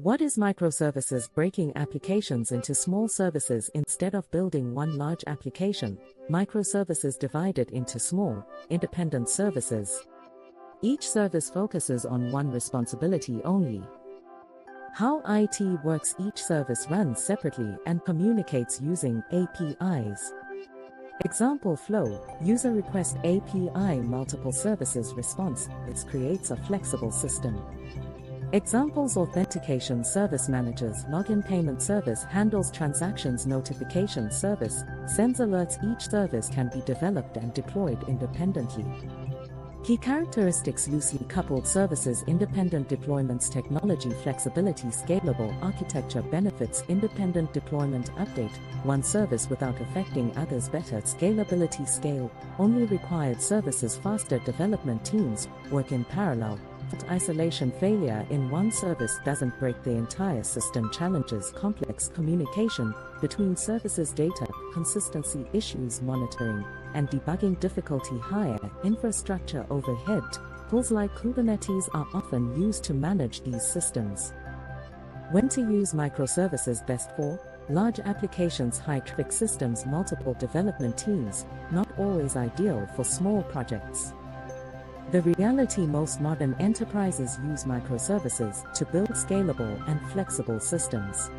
What is microservices? Breaking applications into small services instead of building one large application. Microservices divided into small, independent services. Each service focuses on one responsibility only. How IT works: each service runs separately and communicates using APIs. Example flow: user request API, multiple services response. This creates a flexible system. Examples: authentication service managers, login payment service handles transactions, notification service sends alerts. Each service can be developed and deployed independently. Key characteristics: loosely coupled services, independent deployments, technology flexibility, scalable architecture. Benefits: independent deployment, update one service without affecting others, better scalability, scale only required services, faster development, teams work in parallel. Isolation: failure in one service doesn't break the entire system. Challenges: complex communication between services, data consistency issues, monitoring and debugging difficulty. Higher infrastructure overhead. Tools like Kubernetes are often used to manage these systems. When to use microservices: best for large applications, high-traffic systems, multiple development teams, not always ideal for small projects. The reality: most modern enterprises use microservices to build scalable and flexible systems.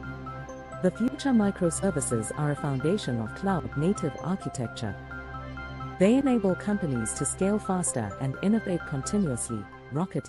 The future: microservices are a foundation of cloud-native architecture. They enable companies to scale faster and innovate continuously. Rocket